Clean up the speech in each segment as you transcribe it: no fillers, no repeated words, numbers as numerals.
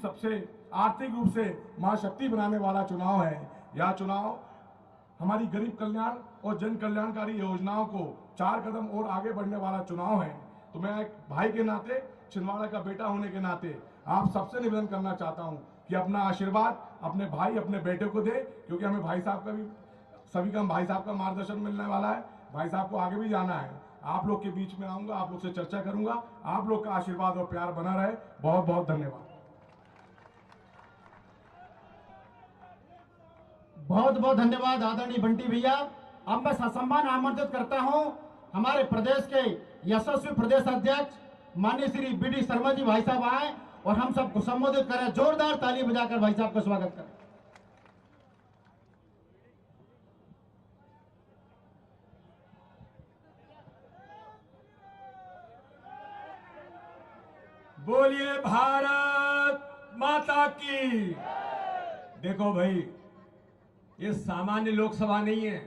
सबसे आर्थिक रूप से महाशक्ति बनाने वाला चुनाव है। यह चुनाव हमारी गरीब कल्याण और जन कल्याणकारी योजनाओं को 4 कदम और आगे बढ़ने वाला चुनाव है। तो मैं एक भाई के नाते, छिंदवाड़ा का बेटा होने के नाते आप सबसे निवेदन करना चाहता हूं कि अपना आशीर्वाद अपने भाई, अपने बेटे को दे, क्योंकि हमें भाई साहब का भी, सभी का भाई साहब का मार्गदर्शन मिलने वाला है। भाई साहब को आगे भी जाना है। आप लोग के बीच में आऊंगा, आप लोग से चर्चा करूंगा। आप लोग का आशीर्वाद और प्यार बना रहे। बहुत बहुत धन्यवाद। बहुत बहुत धन्यवाद आदरणीय बंटी भैया। अब मैं ससम्मान आमंत्रित करता हूं हमारे प्रदेश के यशस्वी प्रदेश अध्यक्ष माननीय श्री बी डी शर्मा जी, भाई साहब आए और हम सबको संबोधित करें। जोरदार ताली बजाकर भाई साहब का स्वागत करें। बोलिए भारत माता की। देखो भाई, ये सामान्य लोकसभा नहीं है,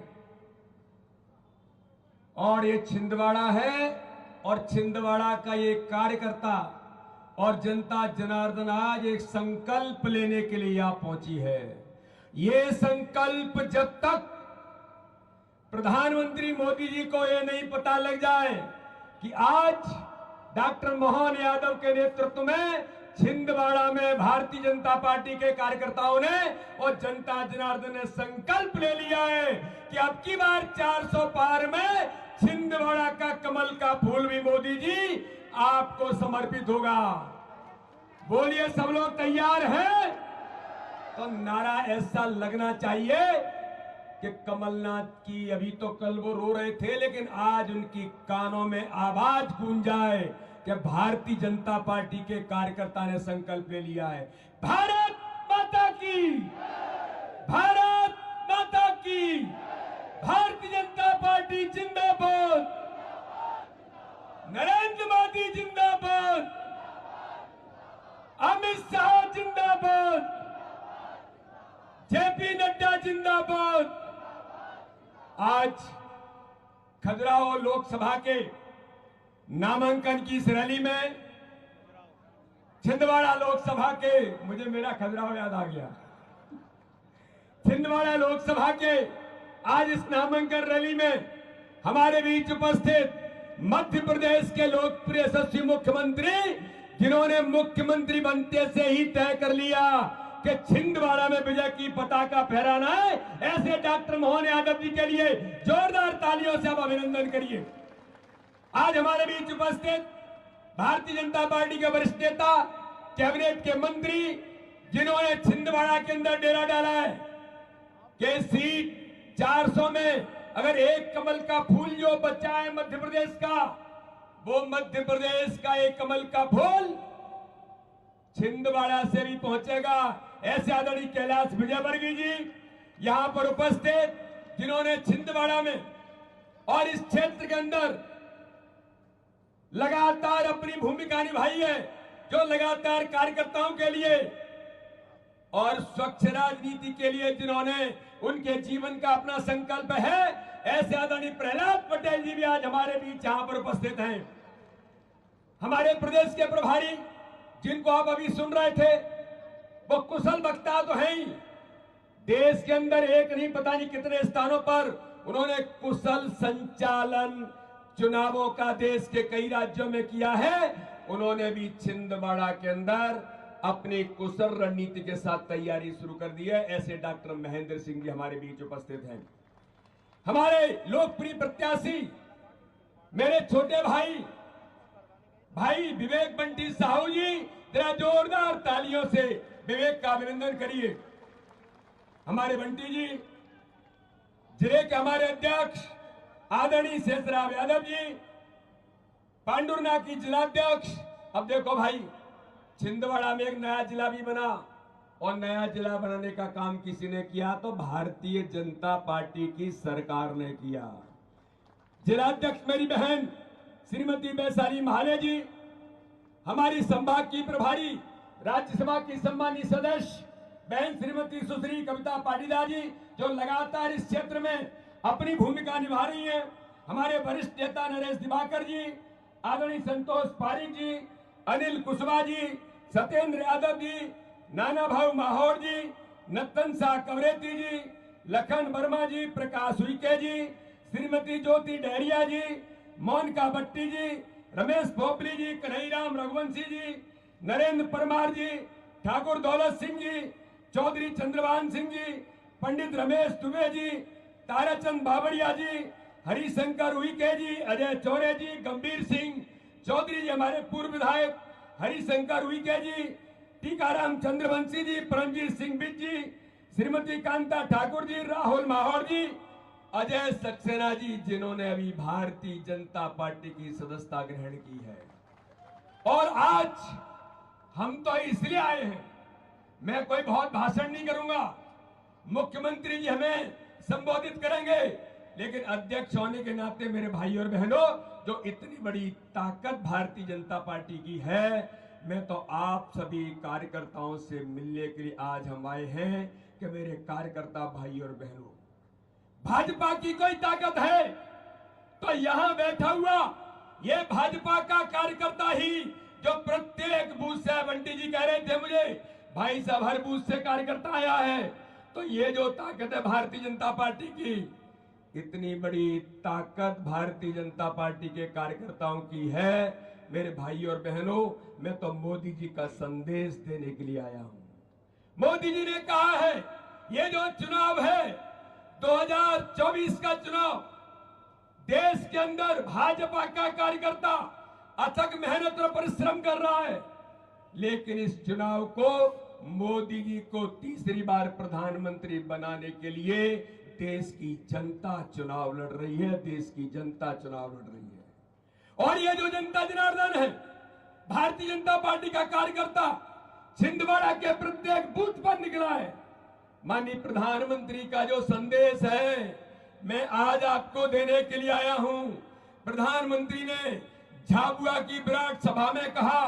और ये छिंदवाड़ा है, और छिंदवाड़ा का ये कार्यकर्ता और जनता जनार्दन आज एक संकल्प लेने के लिए यहां पहुंची है। ये संकल्प जब तक प्रधानमंत्री मोदी जी को ये नहीं पता लग जाए कि आज डॉक्टर मोहन यादव के नेतृत्व में छिंदवाड़ा में भारतीय जनता पार्टी के कार्यकर्ताओं ने और जनता जनार्दन ने संकल्प ले लिया है कि अब की बार 400 पार में छिंदवाड़ा का कमल का फूल भी मोदी जी आपको समर्पित होगा। बोलिए, सब लोग तैयार हैं? तो नारा ऐसा लगना चाहिए कि कमलनाथ की, अभी तो कल वो रो रहे थे, लेकिन आज उनकी कानों में आवाज गूंज जाए कि भारतीय जनता पार्टी के कार्यकर्ता ने संकल्प ले लिया है। भारत माता की, भारत माता की, भारतीय जनता पार्टी जिंदाबाद, नरेंद्र मोदी जिंदाबाद, अमित शाह जिंदाबाद, जेपी नड्डा जिंदाबाद। आज खजुराहो लोकसभा के नामांकन की इस रैली में छिंदवाड़ा लोकसभा के, मुझे मेरा खजुराहो याद आ गया, छिंदवाड़ा लोकसभा के आज इस नामांकन रैली में हमारे बीच उपस्थित मध्य प्रदेश के लोकप्रिय यशस्वी मुख्यमंत्री, जिन्होंने मुख्यमंत्री बनते से ही तय कर लिया कि छिंदवाड़ा में विजय की पताका फहराना है, ऐसे डॉक्टर मोहन यादव जी के लिए जोरदार तालियों से आप अभिनंदन करिए। आज हमारे बीच उपस्थित भारतीय जनता पार्टी के वरिष्ठ नेता, कैबिनेट के मंत्री, जिन्होंने छिंदवाड़ा के अंदर डेरा डाला है कि सीट 400 में अगर एक कमल का फूल जो बचा है मध्य प्रदेश का, वो मध्य प्रदेश का एक कमल का फूल छिंदवाड़ा से भी पहुंचेगा। ऐसे आदरणीय कैलाश विजयवर्गीय जी यहां पर उपस्थित, जिन्होंने छिंदवाड़ा में और इस क्षेत्र के अंदर लगातार अपनी भूमिका निभाई है, जो लगातार कार्यकर्ताओं के लिए और स्वच्छ राजनीति के लिए जिन्होंने उनके जीवन का अपना संकल्प है, ऐसे आदरणीय प्रहलाद पटेल जी भी आज हमारे बीच यहां पर उपस्थित हैं। हमारे प्रदेश के प्रभारी, जिनको आप अभी सुन रहे थे, वो कुशल वक्ता तो हैं ही, देश के अंदर एक नहीं पता नहीं कितने स्थानों पर उन्होंने कुशल संचालन चुनावों का देश के कई राज्यों में किया है। उन्होंने भी छिंदवाड़ा के अंदर अपनी कुशल रणनीति के साथ तैयारी शुरू कर दी है। ऐसे डॉक्टर महेंद्र सिंह जी हमारे बीच उपस्थित हैं। हमारे लोकप्रिय प्रत्याशी, मेरे छोटे भाई विवेक बंटी साहू जी, जरा जोरदार तालियों से विवेक का अभिनंदन करिए। हमारे बंटी जी, जिले के हमारे अध्यक्ष आदरणीय शेषराव यादव जी, पांडुरनाथ की जिलाध्यक्ष। अब देखो भाई, छिंदवाड़ा में एक नया जिला भी बना, और नया जिला बनाने का काम किसी ने किया तो भारतीय जनता पार्टी की सरकार ने किया। जिलाध्यक्ष मेरी बहन श्रीमती वैशाली महाले जी, हमारी संभाग की प्रभारी राज्यसभा की सम्मानित सदस्य बहन श्रीमती सुश्री कविता पाटीदार जी, जो लगातार इस क्षेत्र में अपनी भूमिका निभा रही हैं। हमारे वरिष्ठ नेता नरेश दिवाकर जी, आदरणीय संतोष पारिक जी, अनिल कुशवाहा जी, सत्येंद्र यादव जी, नाना भाऊ माहौर जी, नतन शाह कवरेती जी, लखन वर्मा जी, प्रकाश उइके जी, श्रीमती ज्योति डहरिया जी, मोनिका भट्टी जी, रमेश भोपली जी, कन्हैयाराम रघुवंशी जी, नरेंद्र परमार जी, ठाकुर दौलत सिंह जी, चौधरी चंद्रभान सिंह जी, पंडित रमेश दुबे जी, ताराचंद बाबरिया जी, हरिशंकर उइके जी, अजय चौरे जी, गंभीर सिंह चौधरी जी, हमारे पूर्व विधायक हरिशंकर उइके जी, टीकाराम चंद्रवंशी जी, परमजीत सिंह बिज जी, श्रीमती कांता ठाकुर जी, राहुल माहौर जी, अजय सक्सेना जी, जिन्होंने अभी भारतीय जनता पार्टी की सदस्यता ग्रहण की है। और आज हम तो इसलिए आए हैं, मैं कोई बहुत भाषण नहीं करूंगा, मुख्यमंत्री जी हमें संबोधित करेंगे, लेकिन अध्यक्ष होने के नाते मेरे भाई और बहनों, जो इतनी बड़ी ताकत भारतीय जनता पार्टी की है, मैं तो आप सभी कार्यकर्ताओं से मिलने के लिए आज हम आए हैं कि मेरे कार्यकर्ता भाई और बहनों, भाजपा की कोई ताकत है तो यहां बैठा हुआ ये भाजपा का कार्यकर्ता ही, जो प्रत्येक बूथ से, बंटी जी कह रहे थे मुझे भाई साहब हर बूथ से कार्यकर्ता आया है, तो ये जो ताकत है भारतीय जनता पार्टी की, इतनी बड़ी ताकत भारतीय जनता पार्टी के कार्यकर्ताओं की है। मेरे भाई और बहनों, मैं तो मोदी जी का संदेश देने के लिए आया हूं। मोदी जी ने कहा है ये जो चुनाव है 2024 का चुनाव, देश के अंदर भाजपा का कार्यकर्ता अथक मेहनत और परिश्रम कर रहा है, लेकिन इस चुनाव को मोदी जी को तीसरी बार प्रधानमंत्री बनाने के लिए देश की जनता चुनाव लड़ रही है, देश की जनता चुनाव लड़ रही है। और ये जो जनता जनार्दन है, भारतीय जनता पार्टी का कार्यकर्ता छिंदवाड़ा के प्रत्येक बूथ पर निकला है। माननीय प्रधानमंत्री का जो संदेश है, मैं आज आपको देने के लिए आया हूं। प्रधानमंत्री ने झाबुआ की विराट सभा में कहा,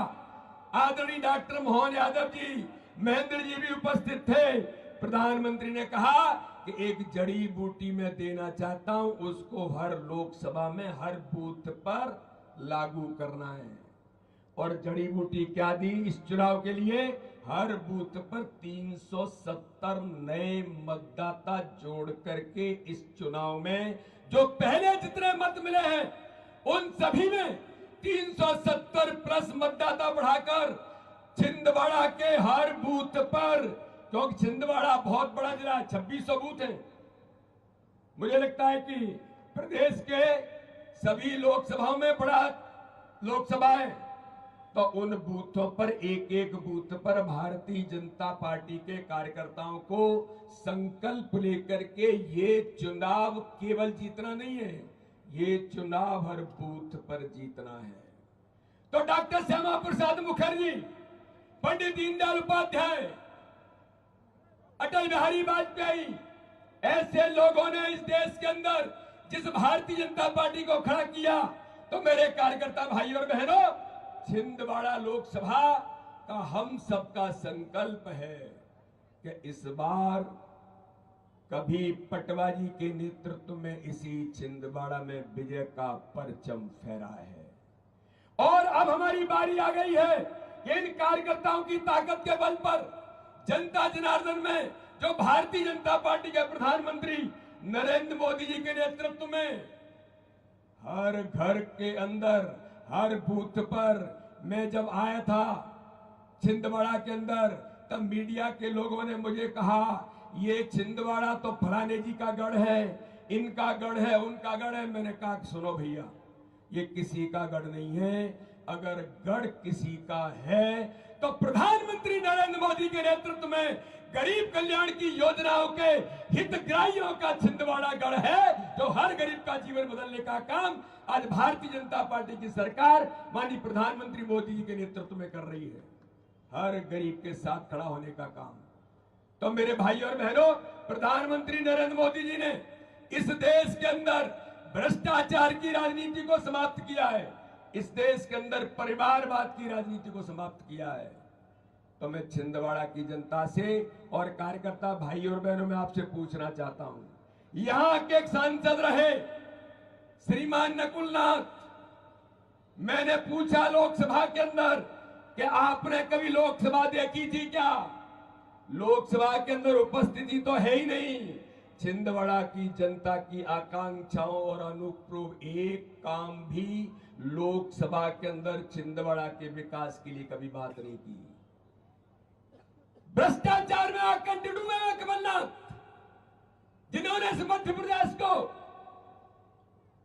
आदरणीय डॉक्टर मोहन यादव जी, महेंद्र जी भी उपस्थित थे। प्रधानमंत्री ने कहा कि एक जड़ी बूटी मैं देना चाहता हूं, उसको हर लोकसभा में हर बूथ पर लागू करना है। और जड़ी बूटी क्या दी इस चुनाव के लिए? हर बूथ पर 370 नए मतदाता जोड़ करके इस चुनाव में जो पहले जितने मत मिले हैं उन सभी में 370 प्लस मतदाता बढ़ाकर छिंदवाड़ा के हर बूथ पर, क्योंकि छिंदवाड़ा बहुत बड़ा जिला है, 2600 बूथ है, मुझे लगता है कि प्रदेश के सभी लोकसभाओं में बड़ा लोकसभा है, तो उन बूथों पर एक एक बूथ पर भारतीय जनता पार्टी के कार्यकर्ताओं को संकल्प लेकर के ये चुनाव केवल जीतना नहीं है, ये चुनाव हर बूथ पर जीतना है। तो डॉक्टर श्यामा प्रसाद मुखर्जी, पंडित दीनदयाल उपाध्याय, अटल बिहारी वाजपेयी, ऐसे लोगों ने इस देश के अंदर जिस भारतीय जनता पार्टी को खड़ा किया, तो मेरे कार्यकर्ता भाई और बहनों, छिंदवाड़ा लोकसभा का हम सबका संकल्प है कि इस बार कभी पटवा जी के नेतृत्व में इसी छिंदवाड़ा में विजय का परचम फहरा है। और अब हमारी बारी आ गई है कि इन कार्यकर्ताओं की ताकत के बल पर जनता जनार्दन में जो भारतीय जनता पार्टी के प्रधानमंत्री नरेंद्र मोदी जी के नेतृत्व में हर घर के अंदर, हर बूथ पर, मैं जब आया था छिंदवाड़ा के अंदर, तब मीडिया के लोगों ने मुझे कहा ये छिंदवाड़ा तो फलाने जी का गढ़ है, इनका गढ़ है, उनका गढ़ है। मैंने कहा सुनो भैया, ये किसी का गढ़ नहीं है। अगर गढ़ किसी का है तो प्रधानमंत्री नरेंद्र मोदी के नेतृत्व में गरीब कल्याण की योजनाओं के हितग्राहियों का छिंदवाड़ा गढ़ है, जो हर गरीब का जीवन बदलने का काम आज भारतीय जनता पार्टी की सरकार माननीय प्रधानमंत्री मोदी जी के नेतृत्व में कर रही है, हर गरीब के साथ खड़ा होने का काम। तो मेरे भाई और बहनों, प्रधानमंत्री नरेंद्र मोदी जी ने इस देश के अंदर भ्रष्टाचार की राजनीति को समाप्त किया है, इस देश के अंदर परिवारवाद की राजनीति को समाप्त किया है। तो मैं छिंदवाड़ा की जनता से और कार्यकर्ता भाई और बहनों में आपसे पूछना चाहता हूं, यहां के एक सांसद रहे श्रीमान नकुल नाथ, मैंने पूछा लोकसभा के अंदर कि आपने कभी लोकसभा देखी थी क्या? लोकसभा के अंदर उपस्थिति तो है ही नहीं। छिंदवाड़ा की जनता की आकांक्षाओं और अनुरूप एक काम भी लोकसभा के अंदर छिंदवाड़ा के विकास के लिए कभी बात नहीं की। भ्रष्टाचार में आकर डूबे हुए कमलनाथ, जिन्होंने इस मध्य प्रदेश को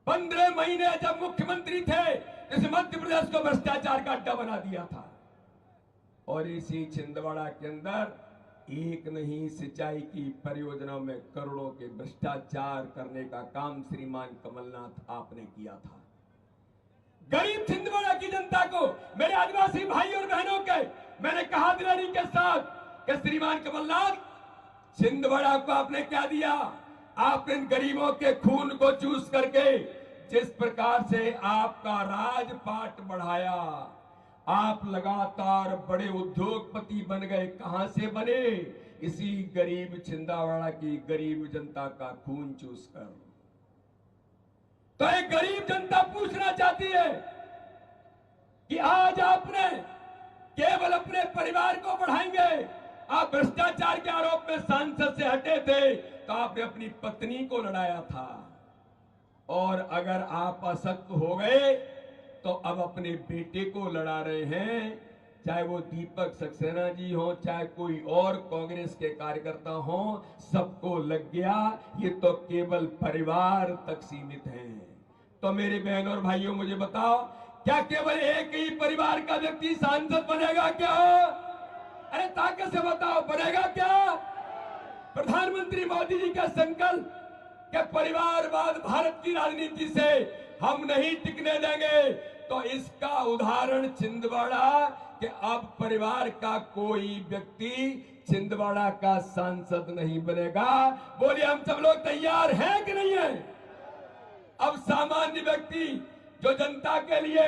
15 महीने जब मुख्यमंत्री थे, इस मध्य प्रदेश को भ्रष्टाचार का अड्डा बना दिया था। और इसी छिंदवाड़ा के अंदर एक नहीं, सिंचाई की परियोजनाओं में करोड़ों के भ्रष्टाचार करने का काम श्रीमान कमलनाथ आपने किया था। गरीब छिंदवाड़ा की जनता को, मेरे आदिवासी भाई और बहनों के, मैंने कहा दिलानी के साथ कि श्रीमान कमलनाथ, छिंदवाड़ा को आपने क्या दिया? आपने गरीबों के खून को चूस करके जिस प्रकार से आपका राजपाट बढ़ाया, आप लगातार बड़े उद्योगपति बन गए। कहां से बने? इसी गरीब छिंदवाड़ा की गरीब जनता का खून चूसकर। तो एक गरीब जनता पूछना चाहती है कि आज आपने केवल अपने परिवार को बढ़ाएंगे। आप भ्रष्टाचार के आरोप में सांसद से हटे थे तो आपने अपनी पत्नी को लड़ाया था, और अगर आप अशक्त हो गए तो अब अपने बेटे को लड़ा रहे हैं। चाहे वो दीपक सक्सेना जी हो, चाहे कोई और कांग्रेस के कार्यकर्ता हो, सबको लग गया ये तो केवल परिवार तक सीमित है। तो मेरे बहनों और भाइयों, मुझे बताओ, क्या केवल एक ही परिवार का व्यक्ति सांसद बनेगा क्या? अरे ताकत से बताओ, बनेगा क्या? प्रधानमंत्री मोदी जी का संकल्प कि परिवारवाद भारत की राजनीति से हम नहीं टिकने देंगे, तो इसका उदाहरण छिंदवाड़ा कि अब परिवार का कोई व्यक्ति छिंदवाड़ा का सांसद नहीं बनेगा। बोलिए, हम सब लोग तैयार हैं कि नहीं है? अब सामान्य व्यक्ति जो जनता के लिए,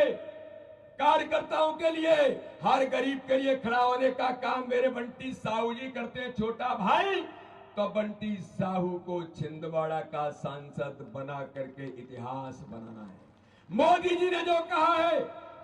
कार्यकर्ताओं के लिए, हर गरीब के लिए खड़ा होने का काम मेरे बंटी साहू जी करते हैं, छोटा भाई। तो बंटी साहू को छिंदवाड़ा का सांसद बना करके इतिहास बनाना है। मोदी जी ने जो कहा है,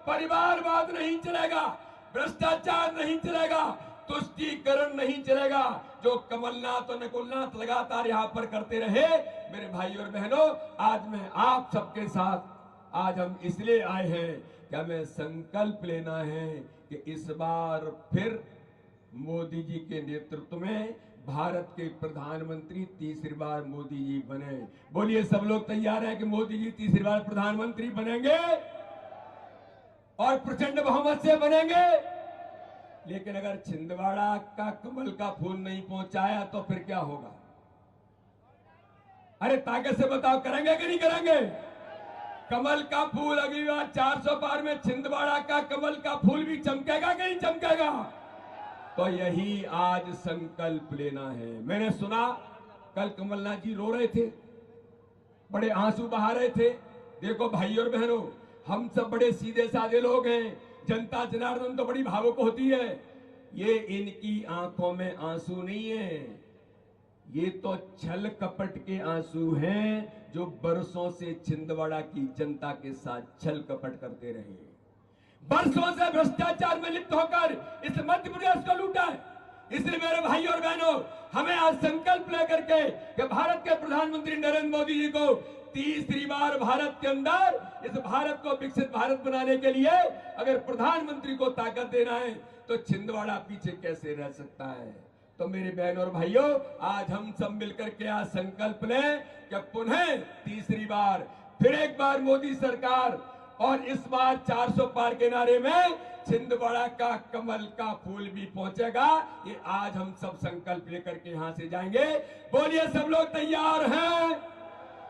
परिवारवाद नहीं चलेगा, भ्रष्टाचार नहीं चलेगा, तुष्टीकरण नहीं चलेगा, जो कमलनाथ और नकुलनाथ लगातार यहां पर करते रहे। मेरे भाई और बहनों, आज मैं आप सबके साथ, आज हम इसलिए आए हैं कि हमें संकल्प लेना है कि इस बार फिर मोदी जी के नेतृत्व में भारत के प्रधानमंत्री तीसरी बार मोदी जी बने। बोलिए, सब लोग तैयार हैं कि मोदी जी तीसरी बार प्रधानमंत्री बनेंगे और प्रचंड बहुमत से बनेंगे? लेकिन अगर छिंदवाड़ा का कमल का फूल नहीं पहुंचाया तो फिर क्या होगा? अरे ताकत से बताओ, करेंगे कि नहीं करेंगे? कमल का फूल अगली बार 400 पार में छिंदवाड़ा का कमल का फूल भी चमकेगा कि नहीं चमकेगा? तो यही आज संकल्प लेना है। मैंने सुना कल कमलनाथ जी रो रहे थे, बड़े आंसू बहा रहे थे। देखो भाई और बहनों, हम सब बड़े सीधे साधे लोग हैं, जनता जनार्दन तो बड़ी भावुक होती है। ये इनकी आंखों में आंसू नहीं है, ये तो छल कपट के आंसू हैं, जो बरसों से छिंदवाड़ा की जनता के साथ छल कपट करते रहे, बरसों से भ्रष्टाचार में लिप्त होकर इस मध्य प्रदेश को लूटा है। इसलिए मेरे भाई और बहनों, हमें आज संकल्प लेकर के कि भारत के प्रधानमंत्री नरेंद्र मोदी जी को तीसरी बार भारत के अंदर इस भारत को विकसित भारत बनाने के लिए अगर प्रधानमंत्री को ताकत देना है तो छिंदवाड़ा पीछे कैसे रह सकता है? तो मेरे बहन और भाइयों, आज हम सब मिलकर के आज संकल्प लें कि पुनः तीसरी बार फिर एक बार मोदी सरकार, और इस बार 400 पार के नारे में छिंदवाड़ा का कमल का फूल भी पहुंचेगा। ये आज हम सब संकल्प लेकर के यहां से जाएंगे। बोलिए, सब लोग तैयार हैं?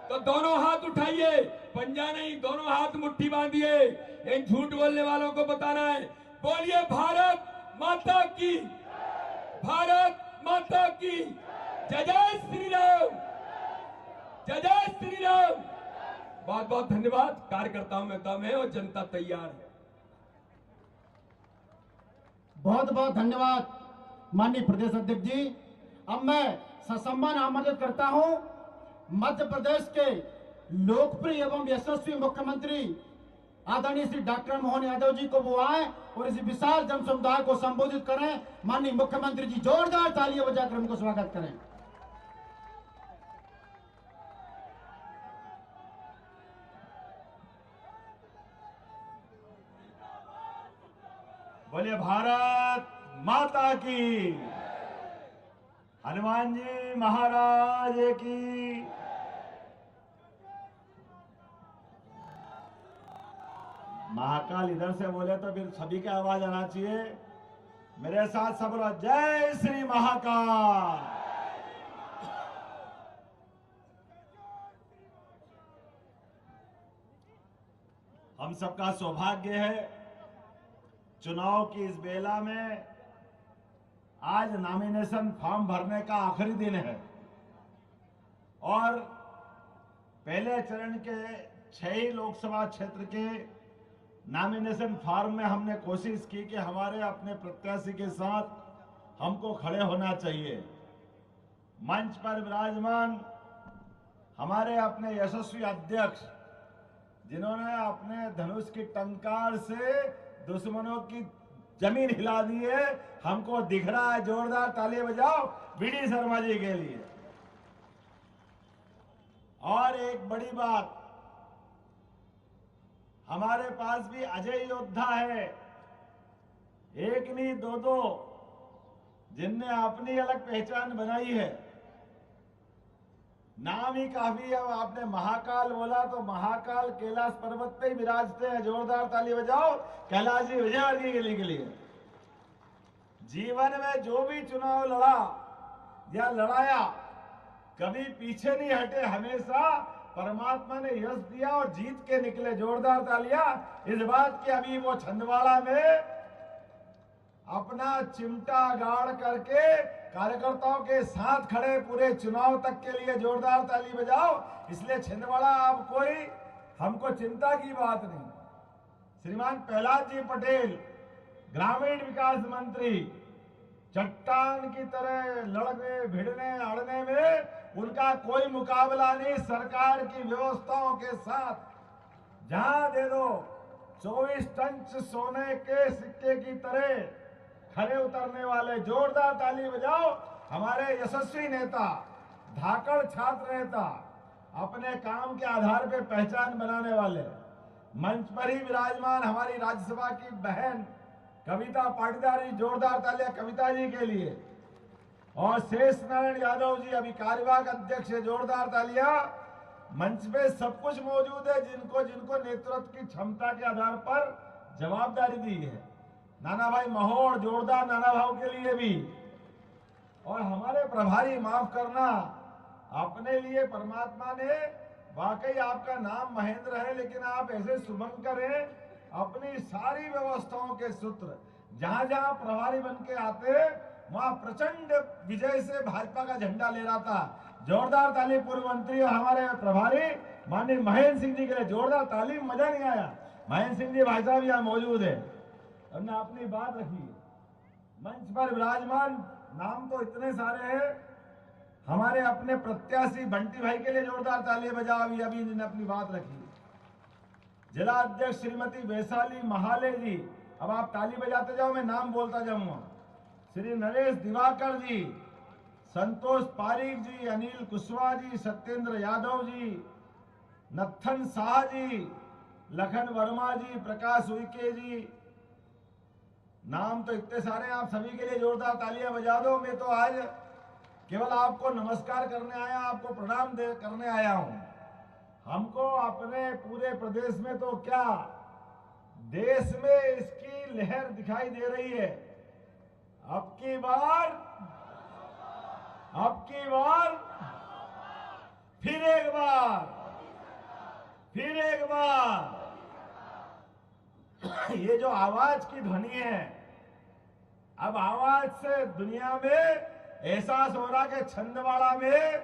तो दोनों हाथ उठाइए, पंजा नहीं, दोनों हाथ मुट्ठी बांधिए। इन झूठ बोलने वालों को बताना है। बोलिए, भारत माता की, भारत माता की जय। जय श्री राम, जय जय श्री राम। बहुत बहुत धन्यवाद। कार्यकर्ताओं में दम है और जनता तैयार है। बहुत बहुत धन्यवाद माननीय प्रदेश अध्यक्ष जी। अब मैं ससम्मान आमंत्रित करता हूं मध्य प्रदेश के लोकप्रिय एवं यशस्वी मुख्यमंत्री आदरणीय श्री डॉक्टर मोहन यादव जी को वो आए और इस विशाल जन समुदाय को संबोधित करें। माननीय मुख्यमंत्री जी जोरदार तालियां बजाकर उनको स्वागत करें। बोलिए भारत माता की, हनुमान जी महाराज की। महाकाल इधर से बोले तो फिर सभी की आवाज आना चाहिए। मेरे साथ सब बोलो जय श्री महाकाल। हम सबका सौभाग्य है चुनाव की इस बेला में आज नॉमिनेशन फॉर्म भरने का आखिरी दिन है और पहले चरण के 6 लोकसभा क्षेत्र के नॉमिनेशन फॉर्म में हमने कोशिश की कि हमारे अपने प्रत्याशी के साथ हमको खड़े होना चाहिए। मंच पर विराजमान हमारे अपने यशस्वी अध्यक्ष जिन्होंने अपने धनुष की टंकार से दुश्मनों की जमीन हिला दी है, हमको दिख रहा है। जोरदार ताली बजाओ बीडी शर्मा जी के लिए। और एक बड़ी बात, हमारे पास भी अजय योद्धा है, एक नहीं दो, जिनने अपनी अलग पहचान बनाई है। नाम ही काफी। अब आपने महाकाल बोला तो महाकाल कैलाश पर्वत पे ही विराजते हैं। जोरदार ताली बजाओ कैलाश जी विजयवर्गीय के लिए। जीवन में जो भी चुनाव लड़ा या लड़ाया कभी पीछे नहीं हटे, हमेशा परमात्मा ने यश दिया और जीत के निकले। जोरदार तालियां इस बात की। अभी वो छिंदवाड़ा में अपना चिमटा गाड़ करके कार्यकर्ताओं के साथ खड़े पूरे चुनाव तक के लिए। जोरदार ताली बजाओ। इसलिए छिंदवाड़ा अब कोई हमको चिंता की बात नहीं। श्रीमान प्रहलाद जी पटेल ग्रामीण विकास मंत्री, चट्टान की तरह लड़ने भिड़ने अड़ने में उनका कोई मुकाबला नहीं। सरकार की व्यवस्थाओं के साथ जहां दे दो 24 टन सोने के सिक्के की तरह खड़े उतरने वाले। जोरदार ताली बजाओ हमारे यशस्वी नेता, धाकड़ छात्र नेता, अपने काम के आधार पे पहचान बनाने वाले। मंच पर ही विराजमान हमारी राज्यसभा की बहन कविता पाटीदार जी। जोरदार तालियां कविता जी के लिए। और शेष नारायण यादव जी अभी कार्यवाहक अध्यक्ष है। जोरदार तालियां। मंच पे सब कुछ मौजूद है जिनको जिनको नेतृत्व की क्षमता के आधार पर जवाबदारी दी है। नाना भाई महोड़, जोरदार नाना भाव के लिए भी। और हमारे प्रभारी, माफ करना, अपने लिए परमात्मा ने वाकई आपका नाम महेंद्र है, लेकिन आप ऐसे शुभंकर हैं, अपनी सारी व्यवस्थाओं के सूत्र जहां जहां प्रभारी बन के आते वहां प्रचंड विजय से भाजपा का झंडा ले रहा था। जोरदार ताली पूर्व मंत्री और हमारे प्रभारी माननीय महेंद्र सिंह जी के लिए। जोरदार ताली। मजा नहीं आया। महेंद्र सिंह जी भाई साहब यहाँ मौजूद है, हमने अपनी बात रखी। मंच पर विराजमान नाम तो इतने सारे हैं। हमारे अपने प्रत्याशी बंटी भाई के लिए जोरदार तालियां बजाओ। अभी इन्होंने अपनी बात रखी। जिला अध्यक्ष श्रीमती वैशाली महाले जी, अब आप ताली बजाते जाओ, मैं नाम बोलता जाऊंगा। श्री नरेश दिवाकर जी, संतोष पारीक जी, अनिल कुशवाहा जी, सत्येंद्र यादव जी, नत्थन शाह जी, लखन वर्मा जी, प्रकाश उइके जी। नाम तो इतने सारे, आप सभी के लिए जोरदार तालियां बजा दो। मैं तो आज केवल आपको नमस्कार करने आया, आपको प्रणाम करने आया हूं। हमको अपने पूरे प्रदेश में तो क्या देश में इसकी लहर दिखाई दे रही है। अब की बार फिर एक बार ये जो आवाज की ध्वनि है, अब आवाज से दुनिया में एहसास हो रहा कि छिंदवाड़ा में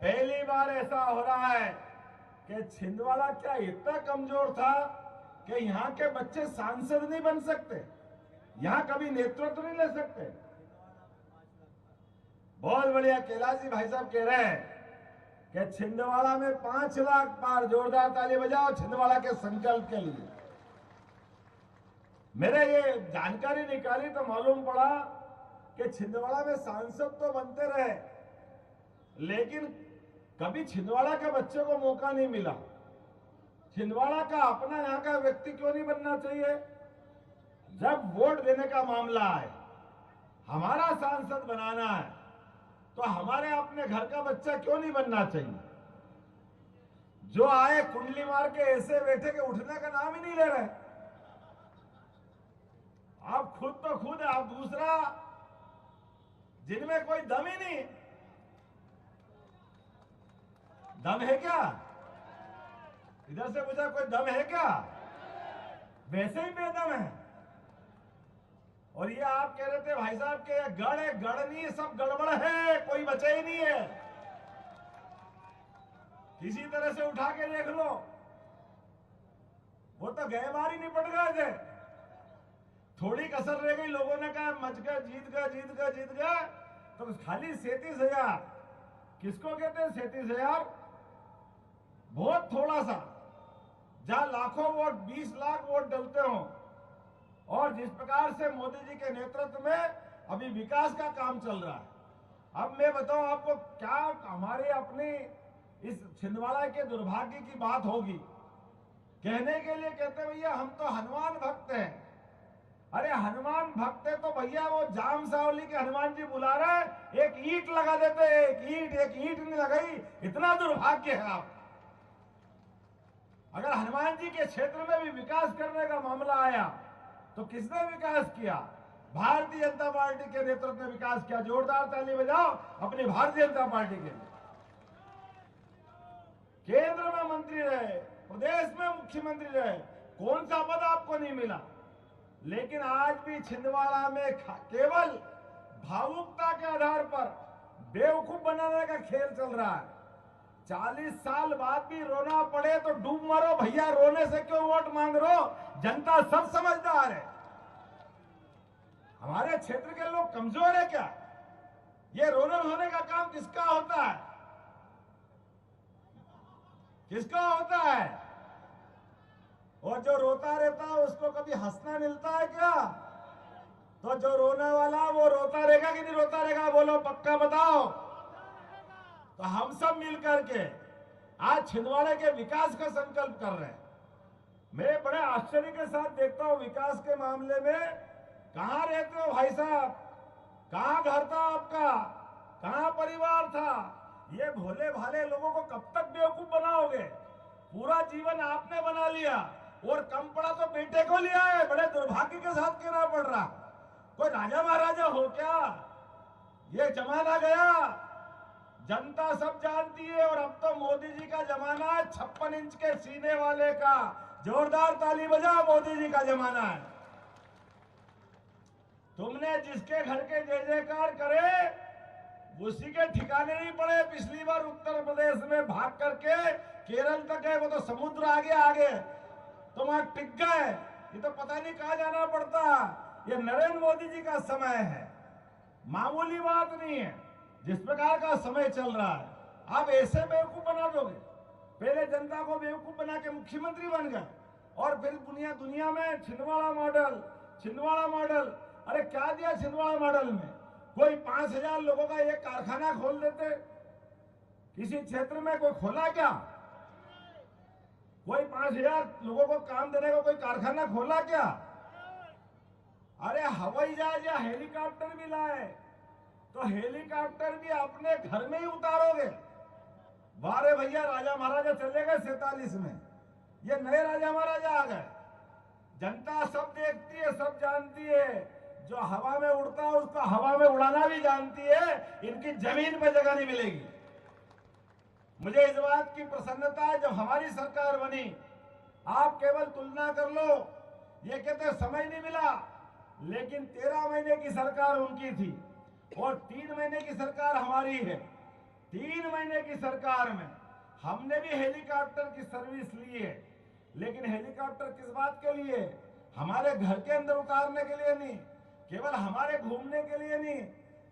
पहली बार ऐसा हो रहा है कि छिंदवाड़ा क्या इतना कमजोर था कि यहाँ के बच्चे सांसद नहीं बन सकते, यहाँ कभी नेतृत्व नहीं ले सकते। बहुत बढ़िया। कैलाश जी भाई साहब कह रहे हैं कि छिंदवाड़ा में 5 लाख पार। जोरदार ताली बजाओ छिंदवाड़ा के संकल्प के लिए। मेरे ये जानकारी निकाली तो मालूम पड़ा कि छिंदवाड़ा में सांसद तो बनते रहे, लेकिन कभी छिंदवाड़ा के बच्चे को मौका नहीं मिला। छिंदवाड़ा का अपना यहाँ का व्यक्ति क्यों नहीं बनना चाहिए? जब वोट देने का मामला है, हमारा सांसद बनाना है, तो हमारे अपने घर का बच्चा क्यों नहीं बनना चाहिए? जो आए कुंडली मार के ऐसे बैठे के उठने का नाम ही नहीं ले रहे। आप खुद तो खुद, आप दूसरा, जिनमें कोई दम ही नहीं। दम है क्या? इधर से पूछा, कोई दम है क्या? वैसे ही बेदम है। और ये आप कह रहे थे भाई साहब के गढ़ है, गढ़ नहीं, सब गड़बड़ है, कोई बचा ही नहीं है। किसी तरह से उठा के देख लो, वो तो गए बार ही निपट गए थे। थोड़ी कसर रह गई, लोगों ने कहा मच गए, जीत गए, जीत गए, जीत गए, तो खाली 37,000। किसको कहते हैं 37,000? बहुत थोड़ा सा, जहां लाखों वोट, 20 लाख वोट डलते हो। और जिस प्रकार से मोदी जी के नेतृत्व में अभी विकास का काम चल रहा है, अब मैं बताऊं आपको, क्या हमारे अपनी इस छिंदवाड़ा के दुर्भाग्य की बात होगी। कहने के लिए कहते भैया हम तो हनुमान भक्त हैं। अरे हनुमान भक्त है तो भैया वो जाम सावली के हनुमान जी बुला रहे, एक ईंट लगा देते, एक ईंट नहीं लगाई। इतना दुर्भाग्य है आप। अगर हनुमान जी के क्षेत्र में भी विकास करने का मामला आया तो किसने विकास किया? भारतीय जनता पार्टी के नेतृत्व में विकास किया। जोरदार ताली बजाओ अपनी भारतीय जनता पार्टी के लिए। केंद्र में मंत्री रहे, प्रदेश में मुख्यमंत्री रहे, कौन सा पद आपको नहीं मिला? लेकिन आज भी छिंदवाड़ा में केवल भावुकता के आधार पर बेवकूफ बनाने का खेल चल रहा है। 40 साल बाद भी रोना पड़े तो डूब मरो भैया, रोने से क्यों वोट मांग रहे हो? जनता सब समझदार है। हमारे क्षेत्र के लोग कमजोर है क्या? ये रोने धोने का काम किसका होता है? किसका होता है? और जो रोता रहता है उसको कभी हंसना मिलता है क्या? तो जो रोने वाला वो रोता रहेगा कि नहीं रोता रहेगा? बोलो पक्का बताओ। तो हम सब मिलकर के आज छिंदवाड़ा के विकास का संकल्प कर रहे हैं। मैं बड़े आश्चर्य के साथ देखता हूं विकास के मामले में। कहां रहते हो भाई साहब? कहां घर था आपका? कहां परिवार था? ये भोले भाले लोगों को कब तक बेवकूफ बनाओगे? पूरा जीवन आपने बना लिया और कम पड़ा तो बेटे को लिया है। बड़े दुर्भाग्य के साथ कहना पड़ रहा। कोई राजा महाराजा हो क्या? ये जमाना गया, जनता सब जानती है। और अब तो मोदी जी का जमाना है, 56 इंच के सीने वाले का। जोरदार ताली बजाओ, मोदी जी का जमाना है। तुमने जिसके घर के जय जयकार करे उसी के ठिकाने नहीं पड़े। पिछली बार उत्तर प्रदेश में भाग करके केरल तक गए, वो तो समुद्र आगे तुम वहां टिक गए। ये तो पता नहीं कहां जाना पड़ता। ये नरेंद्र मोदी जी का समय है, मामूली बात नहीं है। जिस प्रकार का समय चल रहा है, आप ऐसे बेवकूफ बना दोगे? पहले जनता को बेवकूफ बना के मुख्यमंत्री बन गए और फिर दुनिया में छिंदवाड़ा मॉडल। अरे क्या दिया छिंदवाड़ा मॉडल में? कोई 5,000 लोगों का एक कारखाना खोल देते। किसी क्षेत्र में कोई खोला क्या? कोई 5,000 लोगों को काम देने का कोई कारखाना खोला क्या? अरे हवाई जहाज या हेलीकॉप्टर भी लाए तो हेलीकॉप्टर भी अपने घर में ही उतारोगे। वारे भैया, राजा महाराजा चले गए 47 में, ये नए राजा महाराजा आ गए। जनता सब देखती है, सब जानती है। जो हवा में उड़ता है उसको हवा में उड़ाना भी जानती है। इनकी जमीन पे जगह नहीं मिलेगी। मुझे इस बात की प्रसन्नता है, जब हमारी सरकार बनी, आप केवल तुलना कर लो। ये कहते समय नहीं मिला, लेकिन 13 महीने की सरकार उनकी थी और 3 महीने की सरकार हमारी है। 3 महीने की सरकार में हमने भी हेलीकॉप्टर की सर्विस ली है। लेकिन हेलीकॉप्टर किस बात के लिए? हमारे घर के अंदर उतारने के लिए नहीं, केवल हमारे घूमने के लिए नहीं।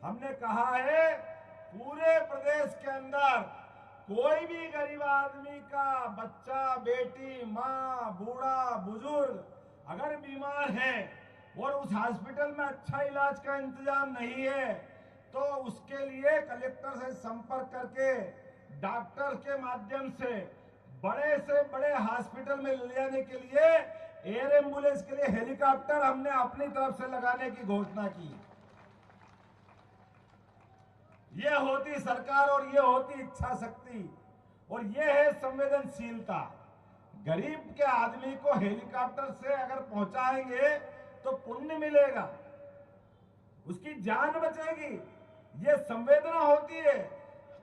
हमने कहा है पूरे प्रदेश के अंदर कोई भी गरीब आदमी का बच्चा, बेटी, माँ, बूढ़ा, बुजुर्ग अगर बीमार है और उस हॉस्पिटल में अच्छा इलाज का इंतजाम नहीं है तो उसके लिए कलेक्टर से संपर्क करके डॉक्टर के माध्यम से बड़े हॉस्पिटल में ले जाने के लिए एयर एम्बुलेंस के लिए हेलीकॉप्टर हमने अपनी तरफ से लगाने की घोषणा की। ये होती सरकार और ये होती इच्छा शक्ति और ये है संवेदनशीलता। गरीब के आदमी को हेलीकॉप्टर से अगर पहुंचाएंगे तो पुण्य मिलेगा, उसकी जान बचेगी। ये संवेदना होती है।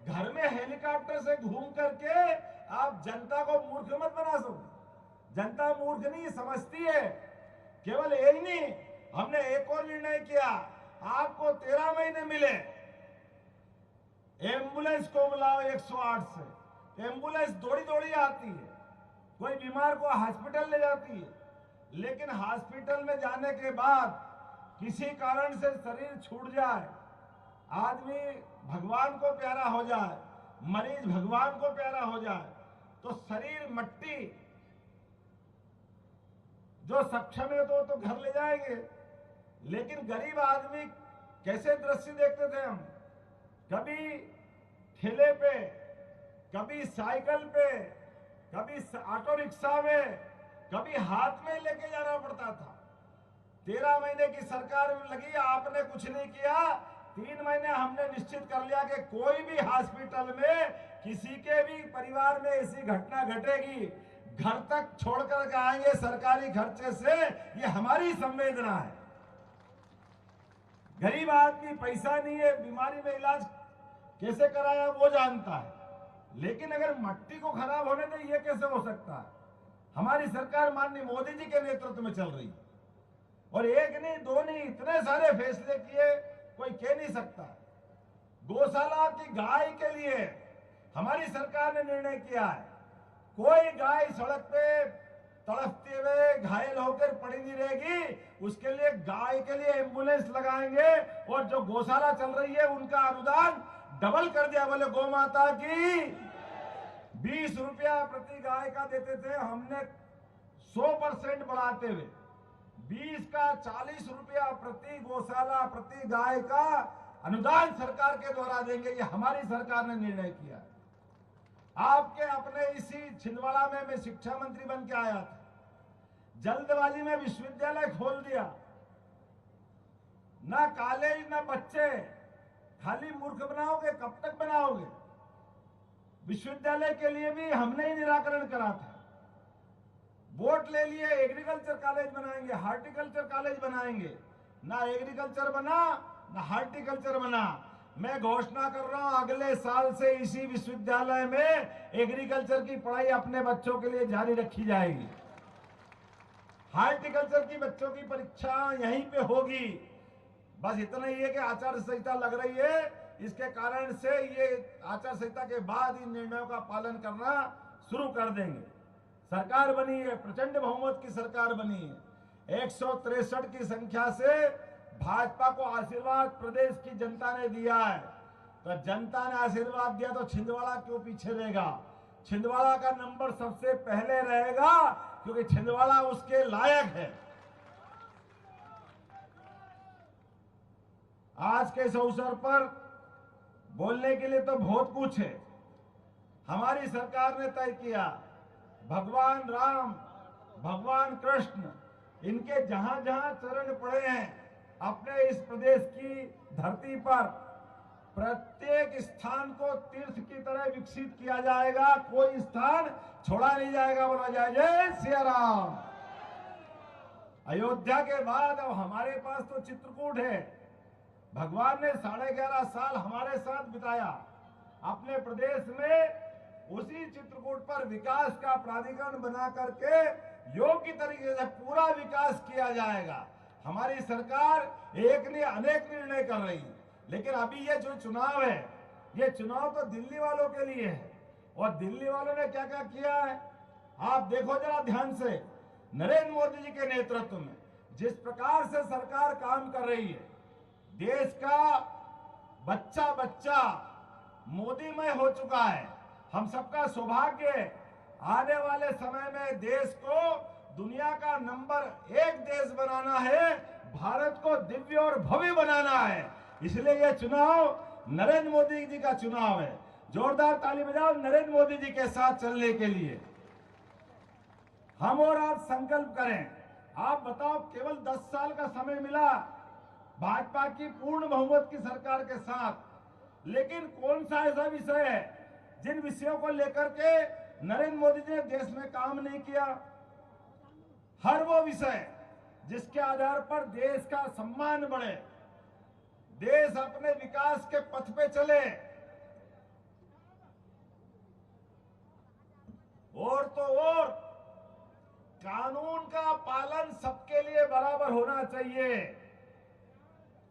घर में हेलीकॉप्टर से घूम करके आप जनता को मूर्ख मत बना सको। जनता मूर्ख नहीं समझती है। केवल यही नहीं, हमने एक और निर्णय किया, आपको 13 महीने मिले, एम्बुलेंस को बुलाओ 108 से। एम्बुलेंस दौड़ी दौड़ी आती है, कोई बीमार को हॉस्पिटल ले जाती है, लेकिन हॉस्पिटल में जाने के बाद किसी कारण से शरीर छूट जाए, आदमी भगवान को प्यारा हो जाए, मरीज भगवान को प्यारा हो जाए, तो शरीर मट्टी जो सक्षम है तो घर ले जाएंगे। लेकिन गरीब आदमी कैसे दृश्य देखते थे हम, कभी ठेले पे, कभी साइकिल पे, कभी ऑटो रिक्शा में, कभी हाथ में लेके जाना पड़ता था। 13 महीने की सरकार लगी, आपने कुछ नहीं किया। 3 महीने हमने निश्चित कर लिया कि कोई भी हॉस्पिटल में किसी के भी परिवार में ऐसी घटना घटेगी, घर तक छोड़कर के आएंगे सरकारी खर्चे से। ये हमारी संवेदना है। गरीब आदमी पैसा नहीं है, बीमारी में इलाज कैसे कराया वो जानता है, लेकिन अगर मट्टी को खराब होने दे ये कैसे हो सकता है। हमारी सरकार माननीय मोदी जी के नेतृत्व में चल रही, और एक नहीं दो नहीं इतने सारे फैसले किए, कोई कह नहीं सकता। गौशाला की गाय के लिए हमारी सरकार ने निर्णय किया है, कोई गाय सड़क पे तड़पते हुए घायल होकर पड़ी नहीं रहेगी, उसके लिए गाय के लिए एम्बुलेंस लगाएंगे। और जो गौशाला चल रही है उनका अनुदान डबल कर दिया। बोले गौ माता की 20 रुपया प्रति गाय का देते थे, हमने 100% बढ़ाते हुए 20 का 40 रुपया प्रति गौशाला प्रति गाय का अनुदान सरकार के द्वारा देंगे। ये हमारी सरकार ने निर्णय किया। आपके अपने इसी छिंदवाड़ा में मैं शिक्षा मंत्री बन के आया था, जल्दबाजी में विश्वविद्यालय खोल दिया, ना कॉलेज ना बच्चे, खाली मूर्ख बनाओगे, कब तक बनाओगे। विश्वविद्यालय के लिए भी हमने ही निराकरण करा था। वोट ले लिए, एग्रीकल्चर कॉलेज बनाएंगे, हार्टिकल्चर कॉलेज बनाएंगे, ना एग्रीकल्चर बना ना हार्टिकल्चर बना। मैं घोषणा कर रहा हूं अगले साल से इसी विश्वविद्यालय में एग्रीकल्चर की पढ़ाई अपने बच्चों के लिए जारी रखी जाएगी। हार्टिकल्चर की बच्चों की परीक्षा यहीं पे होगी। बस इतना ही है कि आचार संहिता लग रही है, इसके कारण से ये आचार संहिता के बाद इन निर्णयों का पालन करना शुरू कर देंगे। सरकार बनी है, प्रचंड बहुमत की सरकार बनी है। 163 की संख्या से भाजपा को आशीर्वाद प्रदेश की जनता ने दिया है। तो जनता ने आशीर्वाद दिया तो छिंदवाड़ा क्यों पीछे रहेगा। छिंदवाड़ा का नंबर सबसे पहले रहेगा, क्योंकि छिंदवाड़ा उसके लायक है। आज के इस अवसर पर बोलने के लिए तो बहुत कुछ है। हमारी सरकार ने तय किया, भगवान राम, भगवान कृष्ण, इनके जहां जहां चरण पड़े हैं अपने इस प्रदेश की धरती पर, प्रत्येक स्थान को तीर्थ की तरह विकसित किया जाएगा। कोई स्थान छोड़ा नहीं जाएगा। बोला जाए जय सिया राम। अयोध्या के बाद अब हमारे पास तो चित्रकूट है। भगवान ने 11.5 साल हमारे साथ बिताया अपने प्रदेश में। उसी चित्रकूट पर विकास का प्राधिकरण बना करके योग्य तरीके से पूरा विकास किया जाएगा। हमारी सरकार एक नहीं अनेक निर्णय कर रही है, लेकिन अभी ये जो चुनाव है, ये चुनाव तो दिल्ली वालों के लिए है। और दिल्ली वालों ने क्या क्या किया है आप देखो जरा ध्यान से। नरेंद्र मोदी जी के नेतृत्व में जिस प्रकार से सरकार काम कर रही है, देश का बच्चा बच्चा मोदीमय हो चुका है। हम सबका सौभाग्य है आने वाले समय में देश को दुनिया का नंबर 1 देश बनाना है, भारत को दिव्य और भव्य बनाना है। इसलिए यह चुनाव नरेंद्र मोदी जी का चुनाव है। जोरदार ताली बजाओ नरेंद्र मोदी जी के साथ चलने के लिए। हम और आप संकल्प करें। आप बताओ, केवल 10 साल का समय मिला भाजपा की पूर्ण बहुमत की सरकार के साथ, लेकिन कौन सा ऐसा विषय है जिन विषयों को लेकर के नरेंद्र मोदी जी ने देश में काम नहीं किया? हर वो विषय जिसके आधार पर देश का सम्मान बढ़े, देश अपने विकास के पथ पे चले, और तो और कानून का पालन सबके लिए बराबर होना चाहिए।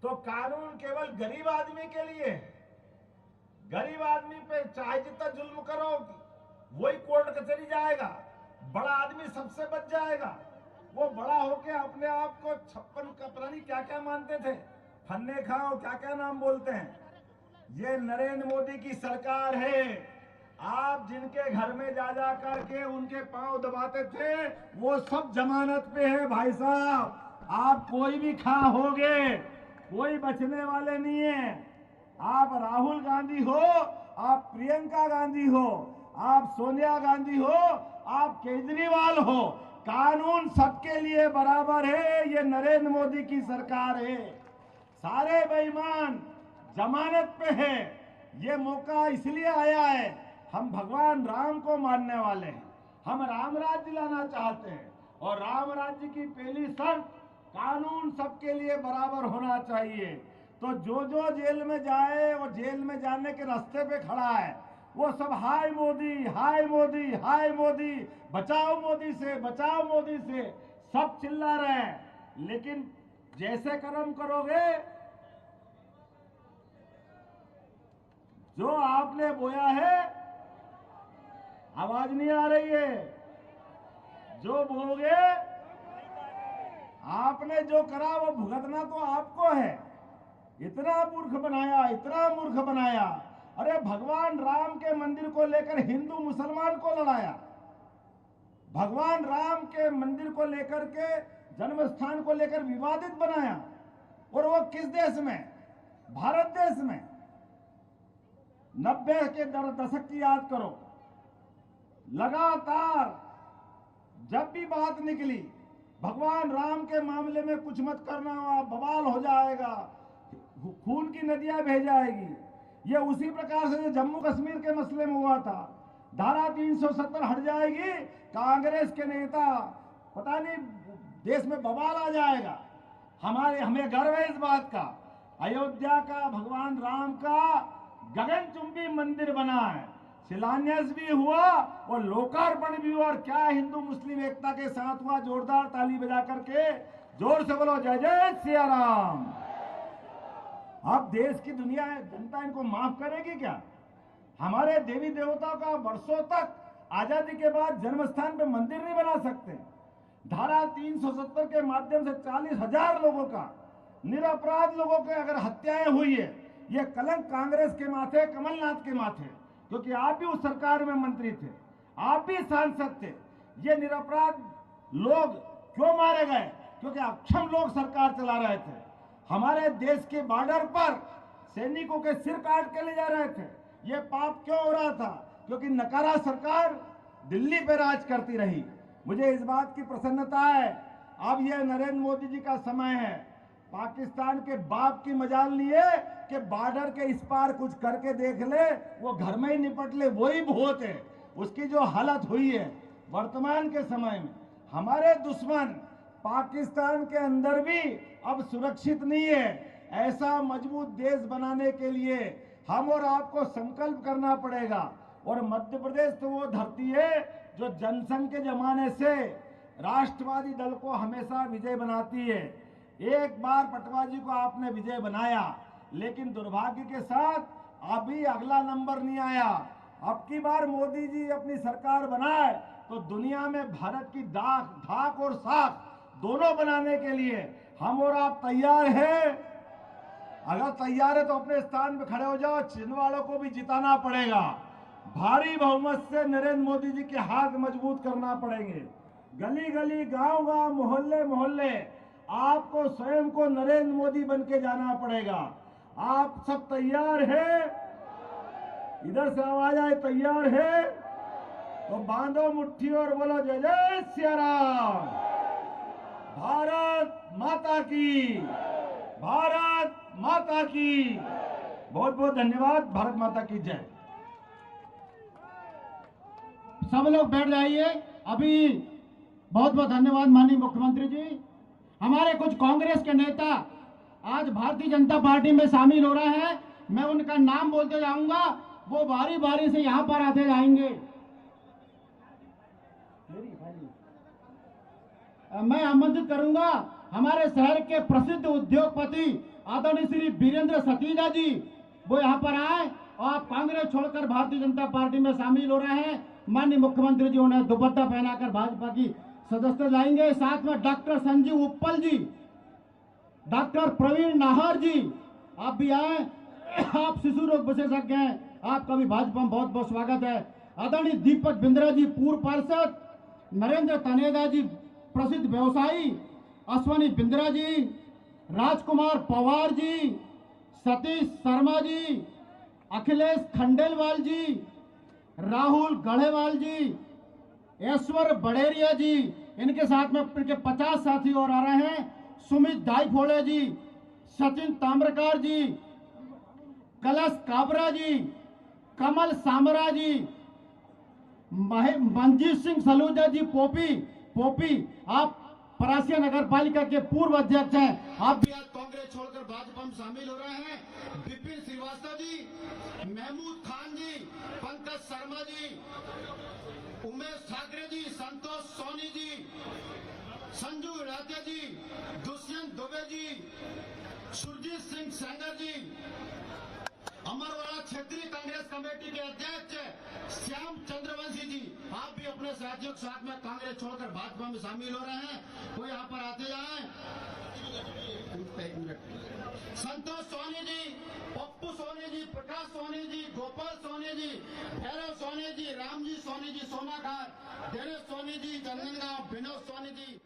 तो कानून केवल गरीब आदमी के लिए? गरीब आदमी पे चाहे जितना जुल्म करो वही कोर्ट कचहरी जाएगा, बड़ा आदमी सबसे बच जाएगा। वो बड़ा होके अपने आप को 56 का पता नहीं क्या क्या मानते थे, फन्ने खाओ क्या क्या नाम बोलते हैं। ये नरेंद्र मोदी की सरकार है। आप जिनके घर में जा जा करके उनके पांव दबाते थे, वो सब जमानत पे है भाई साहब। आप कोई भी खा होगे, कोई बचने वाले नहीं है। आप राहुल गांधी हो, आप प्रियंका गांधी हो, आप सोनिया गांधी हो, आप केजरीवाल हो, कानून सबके लिए बराबर है। ये नरेंद्र मोदी की सरकार है। सारे बेईमान जमानत पे है। ये मौका इसलिए आया है, हम भगवान राम को मानने वाले हैं, हम राम राज्य लाना चाहते हैं, और राम राज्य की पहली शर्त कानून सबके लिए बराबर होना चाहिए। तो जो जेल में जाए, वो जेल में जाने के रास्ते पे खड़ा है, वो सब हाय मोदी, हाय मोदी, हाय मोदी, बचाओ मोदी से, बचाओ मोदी से, सब चिल्ला रहे हैं। लेकिन जैसे कर्म करोगे, जो आपने बोया है, आवाज नहीं आ रही है, जो बोगे, आपने जो करा वो भुगतना तो आपको है। इतना मूर्ख बनाया, इतना मूर्ख बनाया। अरे भगवान राम के मंदिर को लेकर हिंदू मुसलमान को लड़ाया, भगवान राम के मंदिर को लेकर के जन्म स्थान को लेकर विवादित बनाया, और वो किस देश में? भारत देश में। 90 के दशक की याद करो, लगातार जब भी बात निकली भगवान राम के मामले में कुछ मत करना, बवाल हो जाएगा, खून की नदियां बह जाएगी। ये उसी प्रकार से जो जम्मू कश्मीर के मसले में हुआ था, धारा 370 हट जाएगी, कांग्रेस के नेता पता नहीं देश में बवाल आ जाएगा। हमें गर्व है इस बात का। अयोध्या का भगवान राम का गगनचुंबी मंदिर बना है, शिलान्यास भी हुआ और लोकार्पण भी हुआ। और क्या हिंदू मुस्लिम एकता के साथ हुआ? जोरदार ताली बजा करके जोर से बोलो जय जय सिया राम। अब देश की दुनिया जनता इनको माफ करेगी क्या? हमारे देवी देवताओं का वर्षों तक आजादी के बाद जन्म स्थान पे मंदिर नहीं बना सकते। धारा 370 के माध्यम से 40,000 लोगों का, निरपराध लोगों के अगर हत्याएं हुई है, ये कलंक कांग्रेस के माथे, कमलनाथ के माथे, क्योंकि आप भी उस सरकार में मंत्री थे, आप भी सांसद थे। ये निरपराध लोग क्यों मारे गए? क्योंकि अक्षम लोग सरकार चला रहे थे। हमारे देश के बॉर्डर पर सैनिकों के सिर काट के ले जा रहे थे। ये पाप क्यों हो रहा था? क्योंकि नकारा सरकार दिल्ली पे राज करती रही। मुझे इस बात की प्रसन्नता है, अब यह नरेंद्र मोदी जी का समय है। पाकिस्तान के बाप की मजाल लिए कि बॉर्डर के इस पार कुछ करके देख ले, वो घर में ही निपट ले, वही बहुत है। उसकी जो हालत हुई है वर्तमान के समय में, हमारे दुश्मन पाकिस्तान के अंदर भी अब सुरक्षित नहीं है। ऐसा मजबूत देश बनाने के लिए हम और आपको संकल्प करना पड़ेगा। और मध्य प्रदेश तो वो धरती है जो जनसंघ के जमाने से राष्ट्रवादी दल को हमेशा विजय बनाती है। एक बार पटवा जी को आपने विजय बनाया, लेकिन दुर्भाग्य के साथ अभी अगला नंबर नहीं आया। अब की बार मोदी जी अपनी सरकार बनाए तो दुनिया में भारत की धाक और साख दोनों बनाने के लिए हम और आप तैयार हैं? अगर तैयार है तो अपने स्थान पे खड़े हो जाओ। छिंदवाड़ों को भी जिताना पड़ेगा, भारी बहुमत से नरेंद्र मोदी जी के हाथ मजबूत करना पड़ेंगे। गली गली, गांव गांव, मोहल्ले मोहल्ले आपको स्वयं को नरेंद्र मोदी बन के जाना पड़ेगा। आप सब तैयार हैं? इधर से आवाज आए, तैयार है? तो बांधो मुट्ठी और बोलो जय जय सिया राम। भारत माता की, भारत माता की। बहुत बहुत धन्यवाद। भारत माता की जय। सब लोग बैठ जाइए। अभी बहुत बहुत धन्यवाद माननीय मुख्यमंत्री जी। हमारे कुछ कांग्रेस के नेता आज भारतीय जनता पार्टी में शामिल हो रहे हैं। मैं उनका नाम बोलते जाऊंगा, वो बारी बारी से यहां पर आते जाएंगे। मैं आमंत्रित करूंगा हमारे शहर के प्रसिद्ध उद्योगपति आदरणीय श्री वीरेंद्र सतीजा जी, वो यहाँ पर आए और आप कांग्रेस छोड़कर भारतीय जनता पार्टी में शामिल हो रहे हैं। माननीय मुख्यमंत्री जी उन्हें दुपट्टा पहनाकर भाजपा की सदस्यता लाएंगे। साथ में डॉक्टर संजीव उप्पल जी, डॉक्टर प्रवीण नाहर जी, आप भी आए। आप शिशु रोग विशेषज्ञ हैं, आपका भी भाजपा में बहुत बहुत स्वागत है। आदरणीय दीपक बिंद्रा जी, पूर्व पार्षद, नरेंद्र तनेजा जी, प्रसिद्ध व्यवसायी, अश्वनी बिंद्रा जी, राजकुमार पवार जी, सतीश शर्मा जी, अखिलेश खंडेलवाल जी, राहुल गढ़ेवाल जी, ऐश्वर बड़ेरिया जी, इनके साथ में इनके 50 साथी और आ रहे हैं। सुमित दाईफोड़े जी, सचिन ताम्रकार जी, कलश काबरा जी, कमल सामरा जी, मंजीत सिंह सलूजा जी, पोपी, आप परासिया नगर पालिका के पूर्व अध्यक्ष हैं। आप भी आज कांग्रेस छोड़कर भाजपा में शामिल हो रहे हैं। विपिन श्रीवास्तव जी, महमूद खान जी, पंकज शर्मा जी, उमेश ठाकरे जी, संतोष सोनी जी, संजू राजा जी, दुष्यंत दुबे जी, सुरजीत सिंह सेंगर जी, अमरवाड़ा क्षेत्रीय कांग्रेस कमेटी के अध्यक्ष श्याम चंद्रवंशी जी, आप भी अपने साथियों के साथ में कांग्रेस छोड़कर भाजपा में शामिल हो रहे हैं। वो यहाँ पर आते जाएं। संतोष सोनी जी, पप्पू सोनी जी, प्रकाश सोनी जी, गोपाल सोनी जी, भैरव सोनी जी, रामजी सोनी जी, सोनाघाट, दिनेश सोनी जी, चंदनगांव, विनोद सोनी जी,